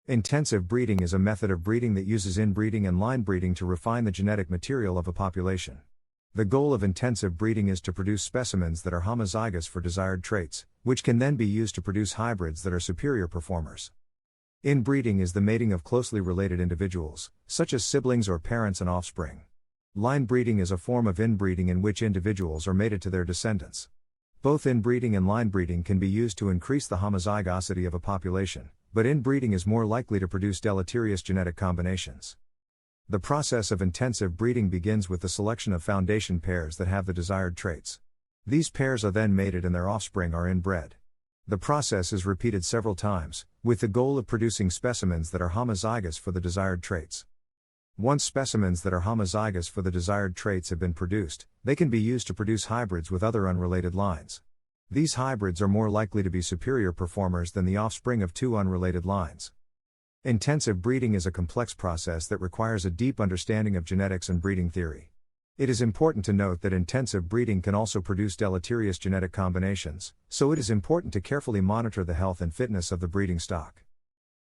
Intensive breeding is a method of breeding that uses inbreeding and line breeding to refine the genetic material of a population. The goal of intensive breeding is to produce specimens that are homozygous for desired traits, which can then be used to produce hybrids that are superior performers. Inbreeding is the mating of closely related individuals, such as siblings or parents and offspring. Line breeding is a form of inbreeding in which individuals are mated to their descendants. Both inbreeding and line breeding can be used to increase the homozygosity of a population, but inbreeding is more likely to produce deleterious genetic combinations. The process of intensive breeding begins with the selection of foundation pairs that have the desired traits. These pairs are then mated and their offspring are inbred. The process is repeated several times, with the goal of producing specimens that are homozygous for the desired traits. Once specimens that are homozygous for the desired traits have been produced, they can be used to produce hybrids with other unrelated lines. These hybrids are more likely to be superior performers than the offspring of two unrelated lines. Intensive breeding is a complex process that requires a deep understanding of genetics and breeding theory. It is important to note that intensive breeding can also produce deleterious genetic combinations, so it is important to carefully monitor the health and fitness of the breeding stock.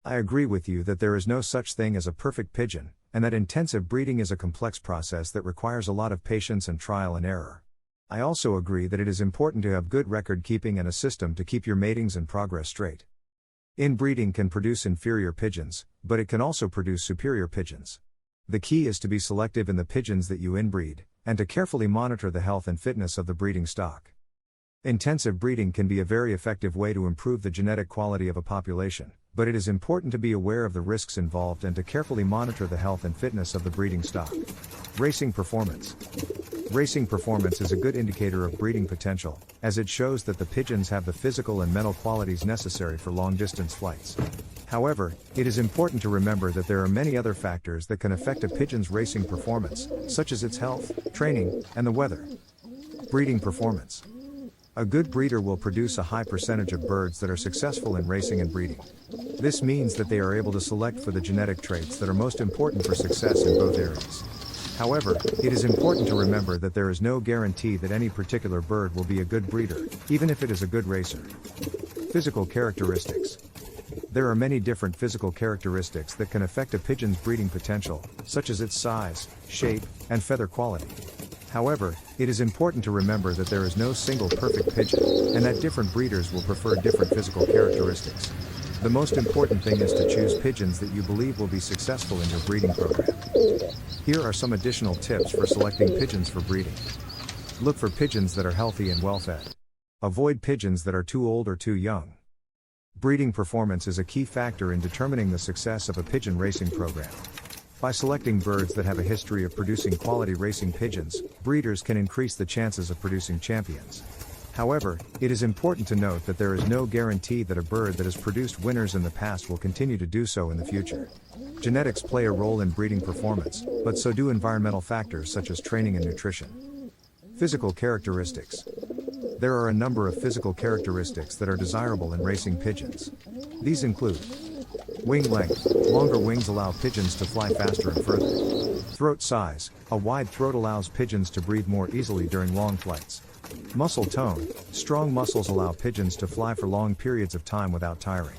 I agree with you that there is no such thing as a perfect pigeon, and that intensive breeding is a complex process that requires a lot of patience and trial and error. I also agree that it is important to have good record keeping and a system to keep your matings and progress straight. Inbreeding can produce inferior pigeons, but it can also produce superior pigeons. The key is to be selective in the pigeons that you inbreed, and to carefully monitor the health and fitness of the breeding stock. Intensive breeding can be a very effective way to improve the genetic quality of a population, but it is important to be aware of the risks involved and to carefully monitor the health and fitness of the breeding stock. Racing performance. Racing performance is a good indicator of breeding potential, as it shows that the pigeons have the physical and mental qualities necessary for long-distance flights. However, it is important to remember that there are many other factors that can affect a pigeon's racing performance, such as its health, training, and the weather. Breeding performance. A good breeder will produce a high percentage of birds that are successful in racing and breeding. This means that they are able to select for the genetic traits that are most important for success in both areas. However, it is important to remember that there is no guarantee that any particular bird will be a good breeder, even if it is a good racer. Physical characteristics. There are many different physical characteristics that can affect a pigeon's breeding potential, such as its size, shape, and feather quality. However, it is important to remember that there is no single perfect pigeon, and that different breeders will prefer different physical characteristics. The most important thing is to choose pigeons that you believe will be successful in your breeding program. Here are some additional tips for selecting pigeons for breeding. Look for pigeons that are healthy and well-fed. Avoid pigeons that are too old or too young. Breeding performance is a key factor in determining the success of a pigeon racing program. By selecting birds that have a history of producing quality racing pigeons, breeders can increase the chances of producing champions. However, it is important to note that there is no guarantee that a bird that has produced winners in the past will continue to do so in the future. Genetics play a role in breeding performance, but so do environmental factors such as training and nutrition. Physical characteristics. There are a number of physical characteristics that are desirable in racing pigeons. These include wing length. Longer wings allow pigeons to fly faster and further. Throat size. A wide throat allows pigeons to breathe more easily during long flights. Muscle tone. Strong muscles allow pigeons to fly for long periods of time without tiring.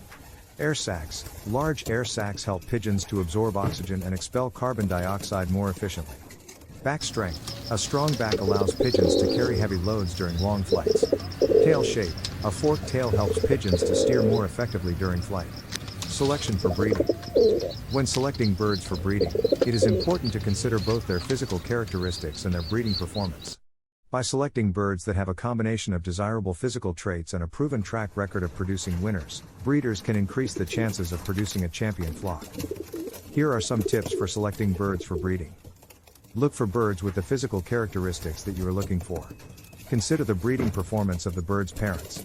Air sacs. Large air sacs help pigeons to absorb oxygen and expel carbon dioxide more efficiently. Back strength. A strong back allows pigeons to carry heavy loads during long flights. Tail shape. A forked tail helps pigeons to steer more effectively during flight. Selection for breeding. When selecting birds for breeding, it is important to consider both their physical characteristics and their breeding performance. By selecting birds that have a combination of desirable physical traits and a proven track record of producing winners, breeders can increase the chances of producing a champion flock. Here are some tips for selecting birds for breeding. Look for birds with the physical characteristics that you are looking for. Consider the breeding performance of the bird's parents.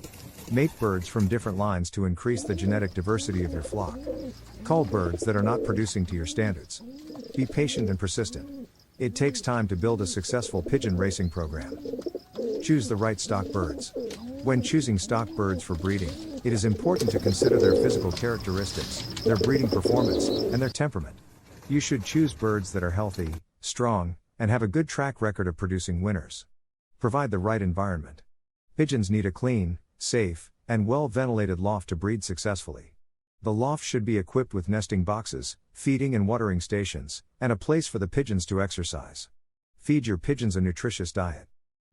Mate birds from different lines to increase the genetic diversity of your flock. Cull birds that are not producing to your standards. Be patient and persistent. It takes time to build a successful pigeon racing program. Choose the right stock birds. When choosing stock birds for breeding, it is important to consider their physical characteristics, their breeding performance, and their temperament. You should choose birds that are healthy, strong, and have a good track record of producing winners. Provide the right environment. Pigeons need a clean, safe, and well-ventilated loft to breed successfully. The loft should be equipped with nesting boxes, feeding and watering stations, and a place for the pigeons to exercise. Feed your pigeons a nutritious diet.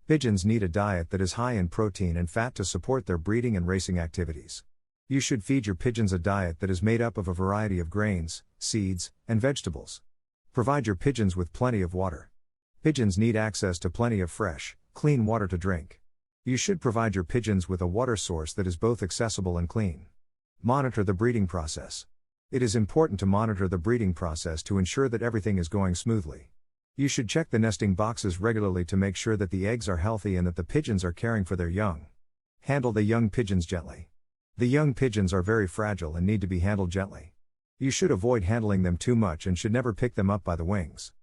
Pigeons need a diet that is high in protein and fat to support their breeding and racing activities. You should feed your pigeons a diet that is made up of a variety of grains, seeds, and vegetables. Provide your pigeons with plenty of water. Pigeons need access to plenty of fresh, clean water to drink. You should provide your pigeons with a water source that is both accessible and clean. Monitor the breeding process. It is important to monitor the breeding process to ensure that everything is going smoothly. You should check the nesting boxes regularly to make sure that the eggs are healthy and that the pigeons are caring for their young. Handle the young pigeons gently. The young pigeons are very fragile and need to be handled gently. You should avoid handling them too much and should never pick them up by the wings.